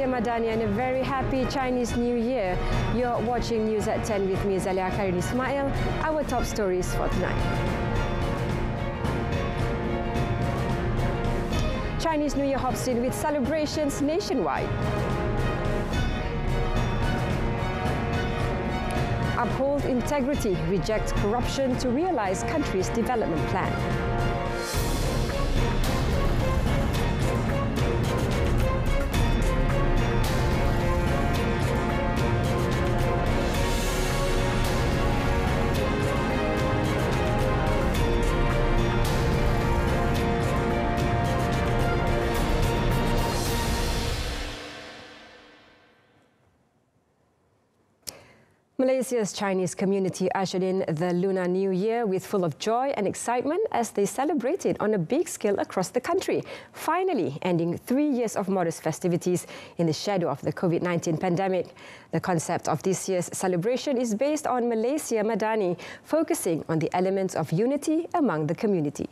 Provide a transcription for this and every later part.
Madani and a very happy Chinese New Year. You're watching News at 10 with me, Zalia Karin Ismail. Our top stories for tonight. Chinese New Year hops in with celebrations nationwide. Uphold integrity, reject corruption to realise country's development plan. Malaysia's Chinese community ushered in the Lunar New Year with full of joy and excitement as they celebrated on a big scale across the country, finally ending 3 years of modest festivities in the shadow of the COVID-19 pandemic. The concept of this year's celebration is based on Malaysia Madani, focusing on the elements of unity among the community.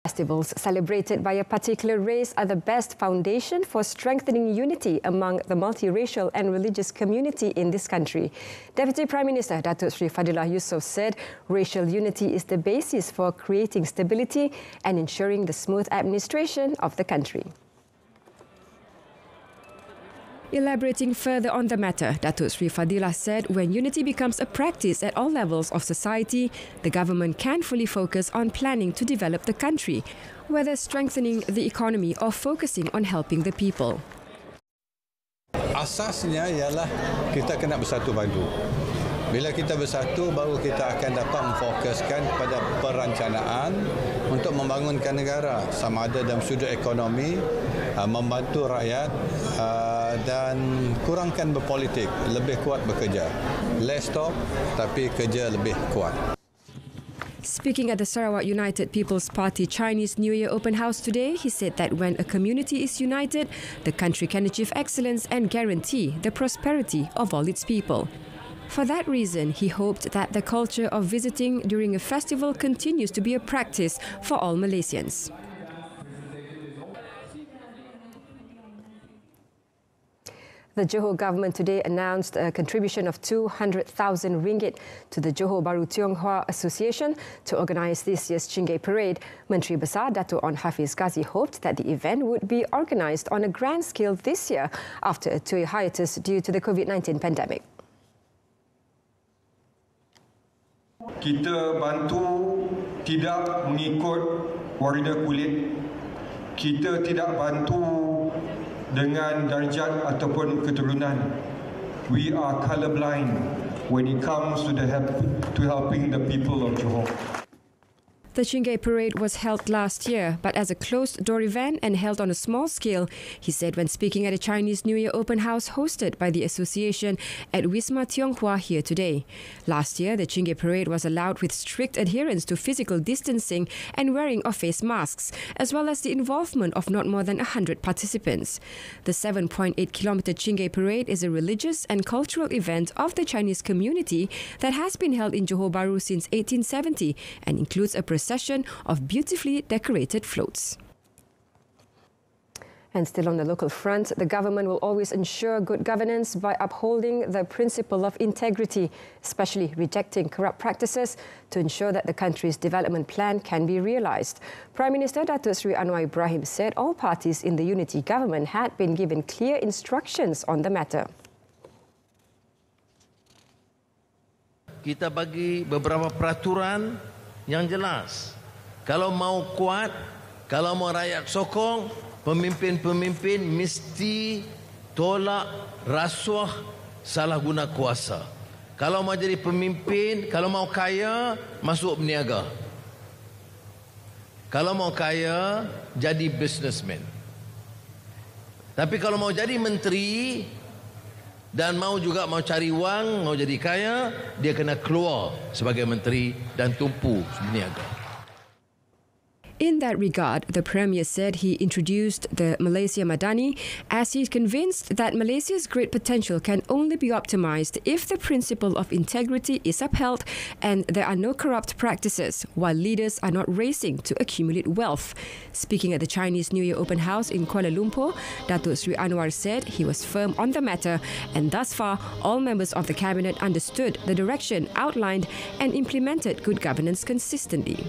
Festivals celebrated by a particular race are the best foundation for strengthening unity among the multiracial and religious community in this country. Deputy Prime Minister Datuk Sri Fadilah Yusof said racial unity is the basis for creating stability and ensuring the smooth administration of the country. Elaborating further on the matter, Datuk Sri Fadilah said when unity becomes a practice at all levels of society, the government can fully focus on planning to develop the country, whether strengthening the economy or focusing on helping the people. Asasnya ialah kita kena bersatu padu. Bila kita bersatu, baru kita akan dapat memfokuskan pada perencanaan untuk membangunkan negara, sama ada dalam sudut ekonomi, membantu rakyat dan kurangkan berpolitik, lebih kuat bekerja. Less talk, tapi kerja lebih kuat. Speaking at the Sarawak United People's Party Chinese New Year Open House today, he said that when a community is united, the country can achieve excellence and guarantee the prosperity of all its people. For that reason, he hoped that the culture of visiting during a festival continues to be a practice for all Malaysians. The Johor government today announced a contribution of 200,000 ringgit to the Johor Bahru Tionghoa Association to organise this year's Chingay Parade. Menteri Besar Dato' On Hafiz Ghazi hoped that the event would be organised on a grand scale this year after a 2-year hiatus due to the COVID-19 pandemic. Kita bantu tidak mengikut warna kulit. Kita tidak bantu dengan darjat ataupun keturunan. We are colorblind when it comes to helping the people of Johor. The Chingay parade was held last year, but as a closed-door event and held on a small scale, he said when speaking at a Chinese New Year open house hosted by the association at Wisma Tionghoa here today. Last year, the Chingay parade was allowed with strict adherence to physical distancing and wearing of face masks, as well as the involvement of not more than 100 participants. The 7.8-kilometre Chingay parade is a religious and cultural event of the Chinese community that has been held in Johor Bahru since 1870 and includes a procession of beautifully decorated floats. And still on the local front, the government will always ensure good governance by upholding the principle of integrity, especially rejecting corrupt practices to ensure that the country's development plan can be realised. Prime Minister Datuk Seri Anwar Ibrahim said all parties in the unity government had been given clear instructions on the matter. Kita bagi beberapa peraturan yang jelas. Kalau mau kuat, kalau mau rakyat sokong, pemimpin-pemimpin mesti tolak rasuah, salah guna kuasa. Kalau mau jadi pemimpin, kalau mau kaya, masuk berniaga. Kalau mau kaya, jadi businessman. Tapi kalau mau jadi menteri dan mau cari wang, mau jadi kaya, dia kena keluar sebagai menteri dan tumpu berniaga. In that regard, the Premier said he introduced the Malaysia Madani as he's convinced that Malaysia's great potential can only be optimised if the principle of integrity is upheld and there are no corrupt practices, while leaders are not racing to accumulate wealth. Speaking at the Chinese New Year open house in Kuala Lumpur, Datuk Seri Anwar said he was firm on the matter and thus far all members of the cabinet understood the direction outlined and implemented good governance consistently.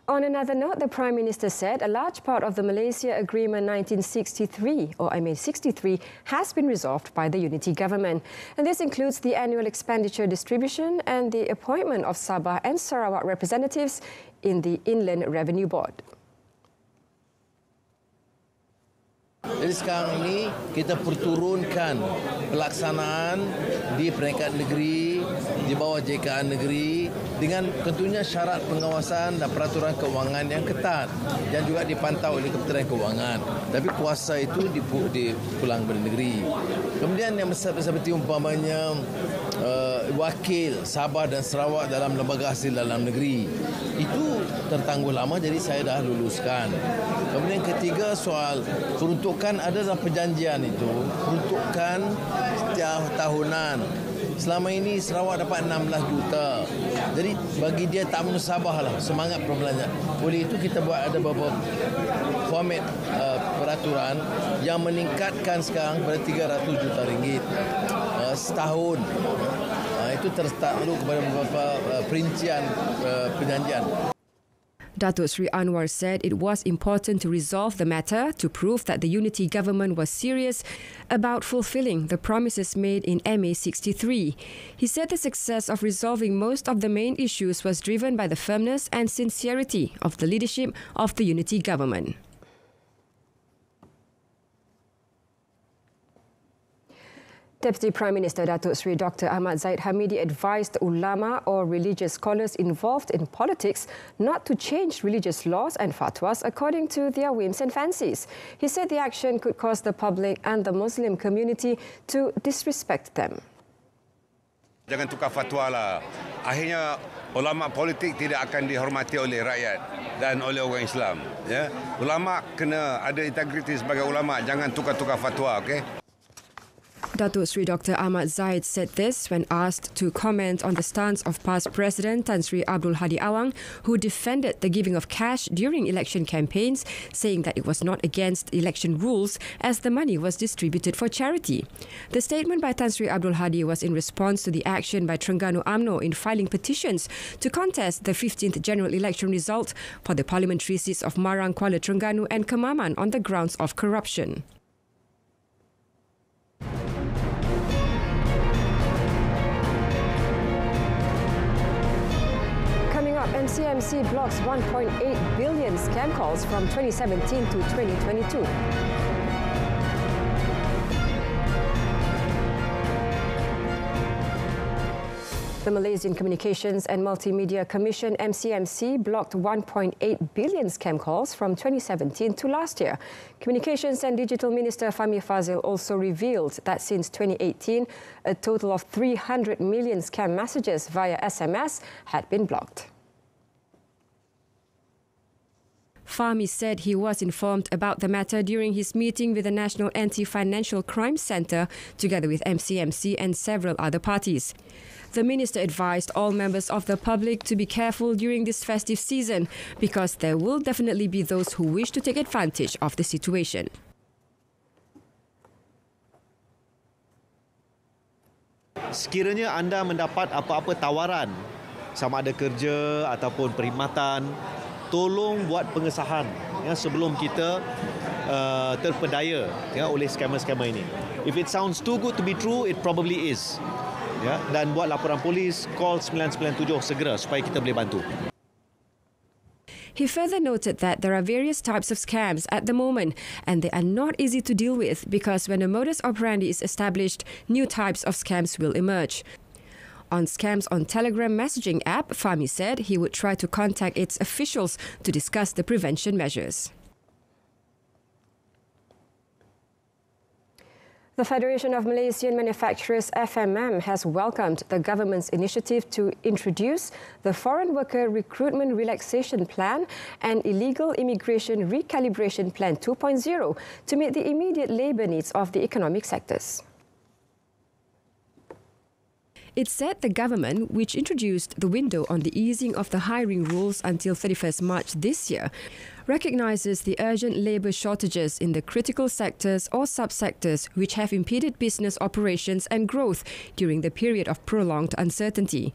On another note, the Prime Minister said a large part of the Malaysia Agreement 1963, or 63, has been resolved by the unity government. And this includes the annual expenditure distribution and the appointment of Sabah and Sarawak representatives in the Inland Revenue Board. Jadi sekarang ini kita perturunkan pelaksanaan di peringkat negeri, di bawah JKN negeri dengan tentunya syarat pengawasan dan peraturan keuangan yang ketat dan juga dipantau oleh Kementerian Keuangan. Tapi kuasa itu dipulang kepada negeri. Kemudian yang besar-besar seperti umpamanya wakil Sabah dan Sarawak dalam lembaga hasil dalam negeri. Itu tertangguh lama jadi saya dah luluskan. Kemudian ketiga soal peruntukan ada dalam perjanjian itu, peruntukan setiap tahunan. Selama ini Sarawak dapat 16 juta. Jadi bagi dia tak menusabah lah, semangat berbelanja. Oleh itu kita buat ada beberapa format peraturan yang meningkatkan sekarang pada 300 juta ringgit setahun. Itu tertakluk kepada beberapa perincian perjanjian. Datuk Seri Anwar said it was important to resolve the matter to prove that the unity government was serious about fulfilling the promises made in MA 63. He said the success of resolving most of the main issues was driven by the firmness and sincerity of the leadership of the unity government. Deputy Prime Minister Datuk Seri Dr. Ahmad Zahid Hamidi advised ulama or religious scholars involved in politics not to change religious laws and fatwas according to their whims and fancies. He said the action could cause the public and the Muslim community to disrespect them. Jangan tukar fatwa lah. Akhirnya ulama politik tidak akan dihormati oleh rakyat dan oleh orang Islam. Ya? Ulama kena ada integriti sebagai ulama. Jangan tukar-tukar fatwa, okey? Datuk Seri Dr. Ahmad Zahid said this when asked to comment on the stance of past President Tan Sri Abdul Hadi Awang, who defended the giving of cash during election campaigns, saying that it was not against election rules as the money was distributed for charity. The statement by Tan Sri Abdul Hadi was in response to the action by Terengganu UMNO in filing petitions to contest the 15th general election result for the parliamentary seats of Marang, Kuala Terengganu and Kemaman on the grounds of corruption. MCMC blocks 1.8 billion scam calls from 2017 to 2022. The Malaysian Communications and Multimedia Commission MCMC blocked 1.8 billion scam calls from 2017 to last year. Communications and Digital Minister Fahmi Fadzil also revealed that since 2018, a total of 300 million scam messages via SMS had been blocked. Fahmi said he was informed about the matter during his meeting with the National Anti-Financial Crime Centre, together with MCMC and several other parties. The minister advised all members of the public to be careful during this festive season because there will definitely be those who wish to take advantage of the situation. Sekiranya anda mendapat apa-apa tawaran, sama ada kerja ataupun perkhidmatan, tolong buat pengesahan sebelum kita terpedaya oleh skamer-skamer ini. If it sounds too good to be true, it probably is. Dan buat laporan polis, call 997 segera supaya kita boleh bantu. He further noted that there are various types of scams at the moment and they are not easy to deal with because when a modus operandi is established, new types of scams will emerge. On scams on Telegram messaging app, Fahmi said he would try to contact its officials to discuss the prevention measures. The Federation of Malaysian Manufacturers FMM has welcomed the government's initiative to introduce the Foreign Worker Recruitment Relaxation Plan and Illegal Immigration Recalibration Plan 2.0 to meet the immediate labour needs of the economic sectors. It said the government, which introduced the window on the easing of the hiring rules until 31st March this year, recognises the urgent labour shortages in the critical sectors or subsectors which have impeded business operations and growth during the period of prolonged uncertainty.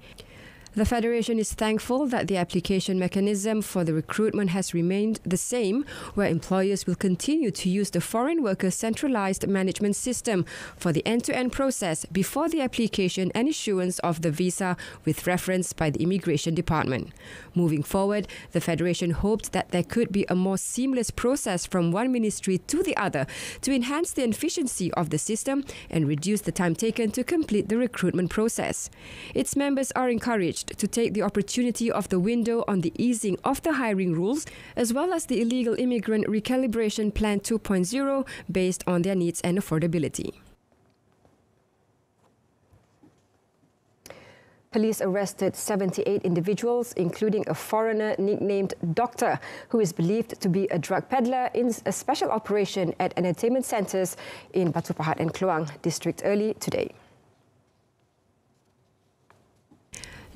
The Federation is thankful that the application mechanism for the recruitment has remained the same, where employers will continue to use the Foreign Worker Centralised Management System for the end-to-end process before the application and issuance of the visa with reference by the Immigration Department. Moving forward, the Federation hoped that there could be a more seamless process from one ministry to the other to enhance the efficiency of the system and reduce the time taken to complete the recruitment process. Its members are encouraged to take the opportunity of the window on the easing of the hiring rules, as well as the Illegal Immigrant Recalibration Plan 2.0 based on their needs and affordability. Police arrested 78 individuals, including a foreigner nicknamed Doctor, who is believed to be a drug peddler in a special operation at entertainment centres in Batu Pahat and Kluang district early today.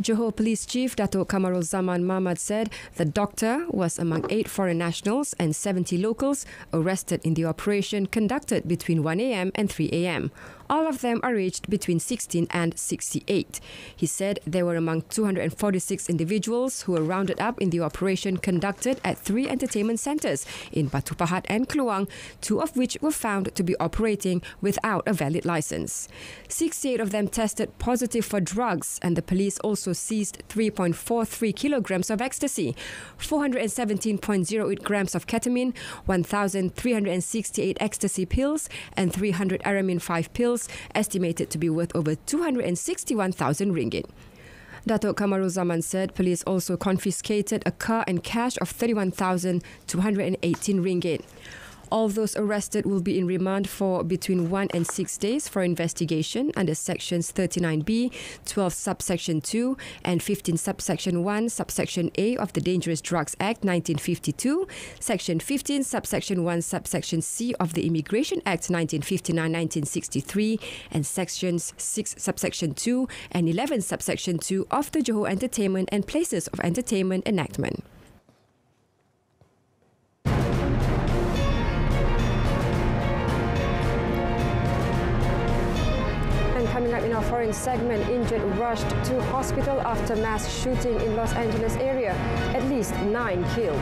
Johor Police Chief Datuk Kamarul Zaman Mahmad said the doctor was among 8 foreign nationals and 70 locals arrested in the operation conducted between 1 a.m. and 3 a.m. All of them are aged between 16 and 68. He said they were among 246 individuals who were rounded up in the operation conducted at 3 entertainment centres in Batu Pahat and Kluang, 2 of which were found to be operating without a valid licence. 68 of them tested positive for drugs, and the police also seized 3.43 kilograms of ecstasy, 417.08 grams of ketamine, 1,368 ecstasy pills, and 300 Aramin 5 pills, estimated to be worth over 261,000 ringgit. Datuk Kamarul Zaman said police also confiscated a car and cash of 31,218 ringgit. All those arrested will be in remand for between 1 and 6 days for investigation under Sections 39B, 12 subsection 2 and 15 subsection 1 subsection A of the Dangerous Drugs Act 1952, Section 15 subsection 1 subsection C of the Immigration Act 1959-1963 and Sections 6 subsection 2 and 11 subsection 2 of the Johor Entertainment and Places of Entertainment Enactment. Coming up in our foreign segment, injured rushed to hospital after mass shooting in Los Angeles area. At least 9 killed.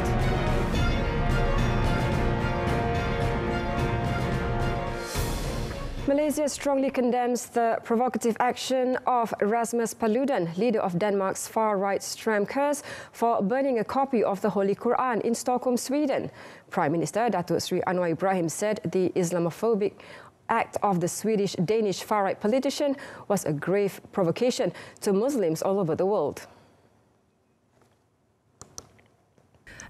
Malaysia strongly condemns the provocative action of Rasmus Paludan, leader of Denmark's far-right Stramkurs, for burning a copy of the Holy Quran in Stockholm, Sweden. Prime Minister Datuk Sri Anwar Ibrahim said the Islamophobic act of the Swedish-Danish far-right politician was a grave provocation to Muslims all over the world.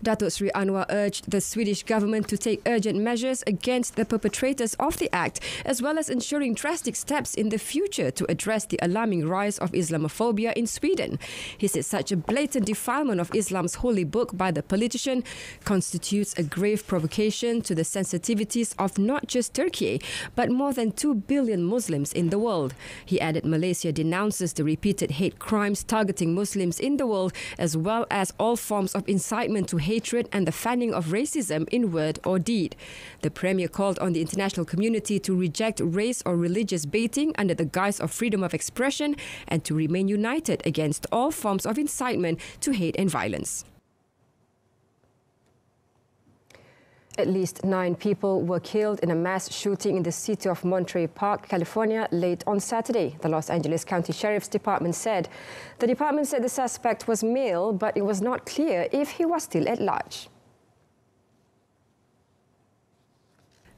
Datuk Sri Anwar urged the Swedish government to take urgent measures against the perpetrators of the act, as well as ensuring drastic steps in the future to address the alarming rise of Islamophobia in Sweden. He said such a blatant defilement of Islam's holy book by the politician constitutes a grave provocation to the sensitivities of not just Turkey, but more than 2 billion Muslims in the world. He added Malaysia denounces the repeated hate crimes targeting Muslims in the world, as well as all forms of incitement to hatred and the fanning of racism in word or deed. The Premier called on the international community to reject race or religious baiting under the guise of freedom of expression and to remain united against all forms of incitement to hate and violence. At least 9 people were killed in a mass shooting in the city of Monterey Park, California, late on Saturday, the Los Angeles County Sheriff's Department said. The department said the suspect was male, but it was not clear if he was still at large.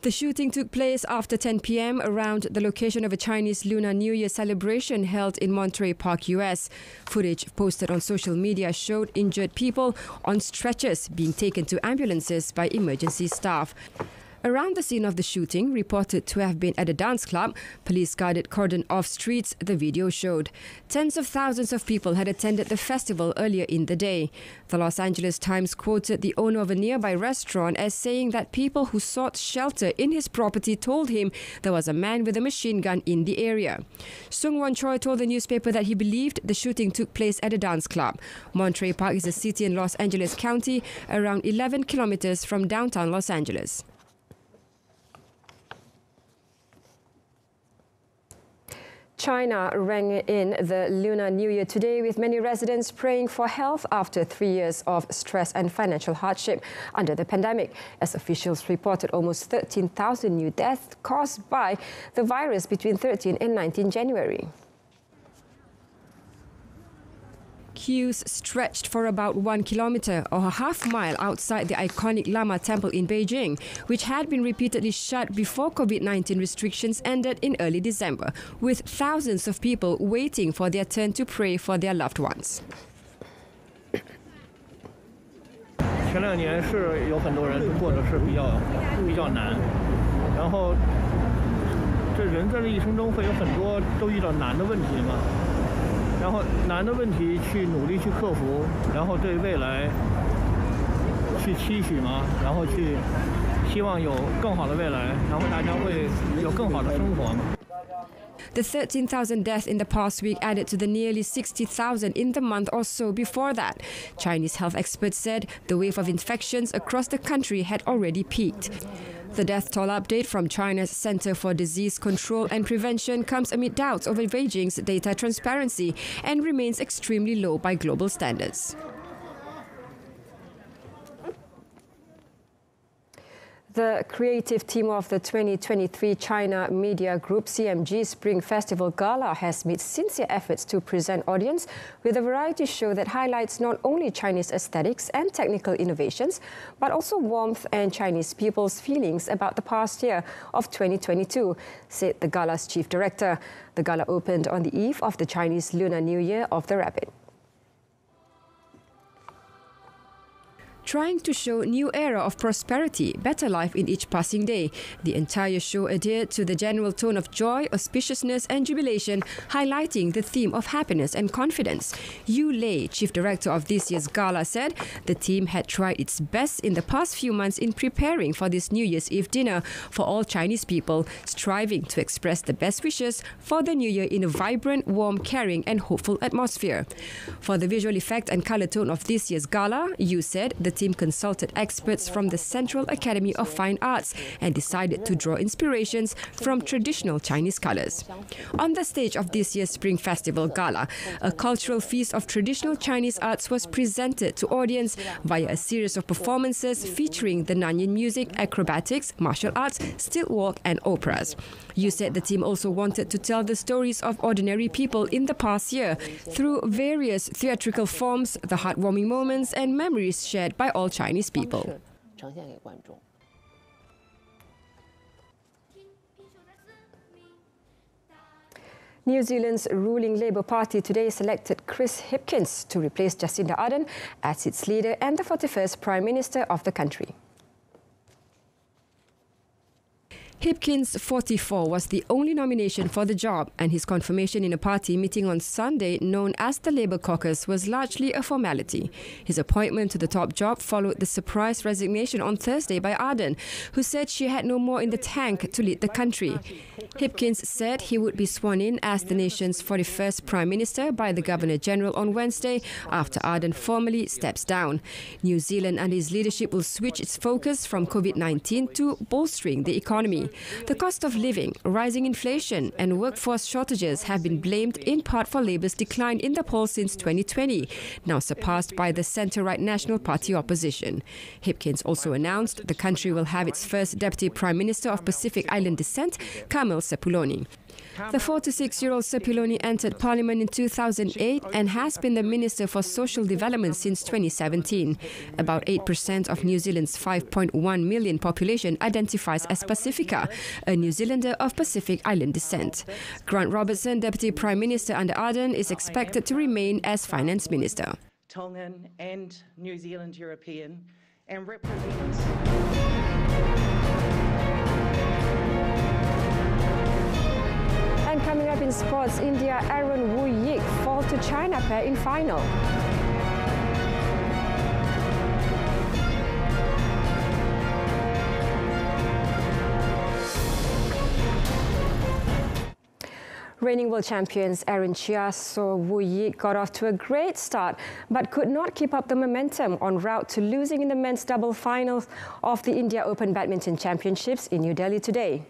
The shooting took place after 10 p.m. around the location of a Chinese Lunar New Year celebration held in Monterey Park, US. Footage posted on social media showed injured people on stretchers being taken to ambulances by emergency staff. Around the scene of the shooting, reported to have been at a dance club, police guarded cordon-off streets, the video showed. Tens of thousands of people had attended the festival earlier in the day. The Los Angeles Times quoted the owner of a nearby restaurant as saying that people who sought shelter in his property told him there was a man with a machine gun in the area. Sung Won Choi told the newspaper that he believed the shooting took place at a dance club. Monterey Park is a city in Los Angeles County, around 11 kilometers from downtown Los Angeles. China rang in the Lunar New Year today with many residents praying for health after 3 years of stress and financial hardship under the pandemic, as officials reported almost 13,000 new deaths caused by the virus between 13 and 19 January. Queues stretched for about 1 kilometer or a half mile outside the iconic Lama Temple in Beijing, which had been repeatedly shut before COVID-19 restrictions ended in early December, with thousands of people waiting for their turn to pray for their loved ones. 前2年是有很多人过得是比较难，然后这人在这一生中会有很多都遇到难的问题嘛。 然后难的问题去努力去克服，然后对未来去期许嘛，然后去希望有更好的未来，然后大家会有更好的生活嘛。 The 13,000 deaths in the past week added to the nearly 60,000 in the month or so before that. Chinese health experts said the wave of infections across the country had already peaked. The death toll update from China's Center for Disease Control and Prevention comes amid doubts over Beijing's data transparency and remains extremely low by global standards. The creative team of the 2023 China Media Group CMG Spring Festival Gala has made sincere efforts to present audience with a variety show that highlights not only Chinese aesthetics and technical innovations, but also warmth and Chinese people's feelings about the past year of 2022, said the Gala's chief director. The Gala opened on the eve of the Chinese Lunar New Year of the Rabbit. Trying to show new era of prosperity, better life in each passing day. The entire show adhered to the general tone of joy, auspiciousness and jubilation, highlighting the theme of happiness and confidence. Yu Lei, chief director of this year's gala, said the team had tried its best in the past few months in preparing for this New Year's Eve dinner for all Chinese people, striving to express the best wishes for the New Year in a vibrant, warm, caring and hopeful atmosphere. For the visual effect and colour tone of this year's gala, Yu said the team consulted experts from the Central Academy of Fine Arts and decided to draw inspirations from traditional Chinese colours. On the stage of this year's Spring Festival Gala, a cultural feast of traditional Chinese arts was presented to audience via a series of performances featuring the Nanyin music, acrobatics, martial arts, stilt walk and operas. Yu said the team also wanted to tell the stories of ordinary people in the past year through various theatrical forms, the heartwarming moments and memories shared by all Chinese people. New Zealand's ruling Labour Party today selected Chris Hipkins to replace Jacinda Ardern as its leader and the 41st Prime Minister of the country. Hipkins, 44, was the only nomination for the job, and his confirmation in a party meeting on Sunday known as the Labour Caucus was largely a formality. His appointment to the top job followed the surprise resignation on Thursday by Ardern, who said she had no more in the tank to lead the country. Hipkins said he would be sworn in as the nation's 41st Prime Minister by the Governor-General on Wednesday after Ardern formally steps down. New Zealand and his leadership will switch its focus from COVID-19 to bolstering the economy. The cost of living, rising inflation and workforce shortages have been blamed in part for Labour's decline in the polls since 2020, now surpassed by the centre-right National Party opposition. Hipkins also announced the country will have its first Deputy Prime Minister of Pacific Island descent, Kamil Sepuloni. The 46-year-old Sepuloni entered Parliament in 2008 and has been the Minister for Social Development since 2017. About 8% of New Zealand's 5.1 million population identifies as Pacifica, a New Zealander of Pacific Island descent. Grant Robertson, Deputy Prime Minister under Ardern, is expected to remain as Finance Minister. Tongan and New Zealand European and represents... And coming up in sports, India Aaron Wu Yik fall to China pair in final. Reigning world champions Aaron Chia saw Wu Yik got off to a great start but could not keep up the momentum en route to losing in the men's double finals of the India Open Badminton Championships in New Delhi today.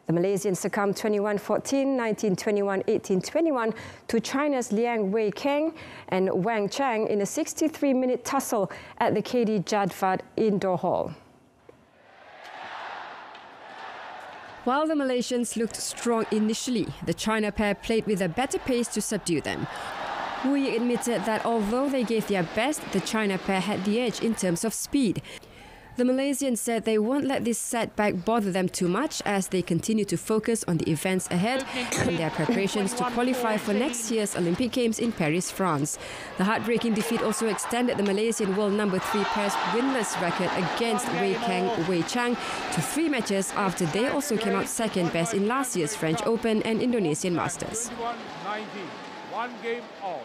The Malaysians succumbed 21-14, 19-21, 18-21 to China's Liang Wei-Keng and Wang Chang in a 63-minute tussle at the KD Jadvad Indoor Hall. While the Malaysians looked strong initially, the China pair played with a better pace to subdue them. Wu Yik admitted that although they gave their best, the China pair had the edge in terms of speed. The Malaysians said they won't let this setback bother them too much as they continue to focus on the events ahead and their preparations to qualify for next year's Olympic Games in Paris, France. The heartbreaking defeat also extended the Malaysian world number 3 pair's winless record against Wei Keng Wei Chang to 3 matches after they also came out second best in last year's French Open and Indonesian Masters. 1 game all.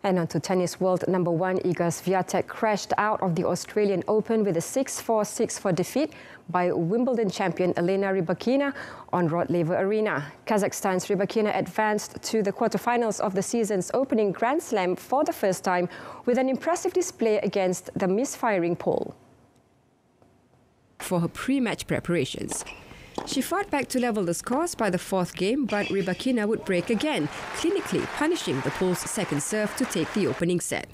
And on to tennis, world number 1 Iga Swiatek crashed out of the Australian Open with a 6-4, 6-4 defeat by Wimbledon champion Elena Rybakina on Rod Laver Arena. Kazakhstan's Rybakina advanced to the quarterfinals of the season's opening Grand Slam for the first time with an impressive display against the misfiring Pole. For her pre-match preparations, she fought back to level the scores by the 4th game, but Rybakina would break again, clinically punishing the Pole's second serve to take the opening set.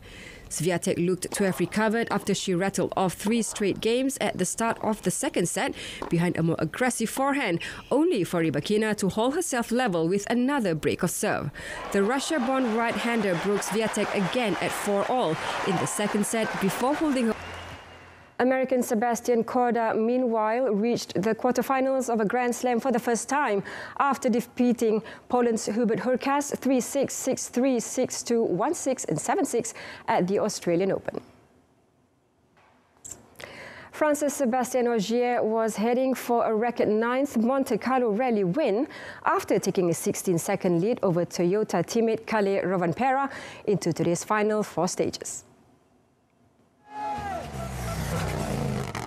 Swiatek looked to have recovered after she rattled off 3 straight games at the start of the second set behind a more aggressive forehand, only for Rybakina to hold herself level with another break of serve. The Russia-born right-hander broke Swiatek again at 4-all in the second set before holding her. American Sebastian Korda, meanwhile, reached the quarterfinals of a Grand Slam for the first time after defeating Poland's Hubert Hurkacz 3-6, 6-3, 6-2, 1-6 and 7-6 at the Australian Open. France's Sébastien Ogier was heading for a record 9th Monte Carlo Rally win after taking a 16-second lead over Toyota teammate Kalle Rovanperä into today's final 4 stages.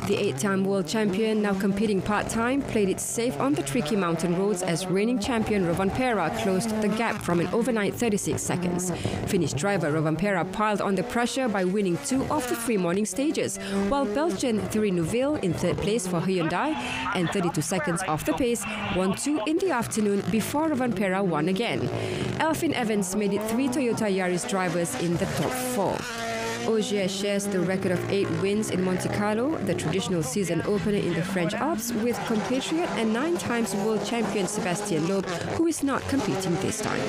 The 8-time world champion, now competing part-time, played it safe on the tricky mountain roads as reigning champion Rovanperä closed the gap from an overnight 36 seconds. Finnish driver Rovanperä piled on the pressure by winning 2 of the 3 morning stages, while Belgian Thierry Neuville in 3rd place for Hyundai and 32 seconds off the pace won 2 in the afternoon before Rovanperä won again. Elfyn Evans made it 3 Toyota Yaris drivers in the top 4. Ogier shares the record of 8 wins in Monte Carlo, the traditional season opener in the French Alps, with compatriot and 9 times world champion Sébastien Loeb, who is not competing this time.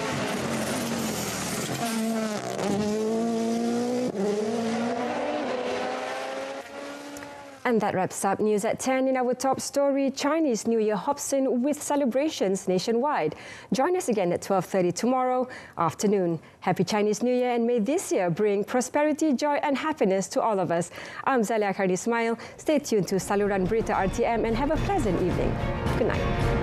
And that wraps up News at 10. In our top story, Chinese New Year hops in with celebrations nationwide. Join us again at 12:30 tomorrow afternoon. Happy Chinese New Year, and may this year bring prosperity, joy and happiness to all of us. I'm Zalia Karni Ismail. Stay tuned to saluran Berita RTM and have a pleasant evening. Good night.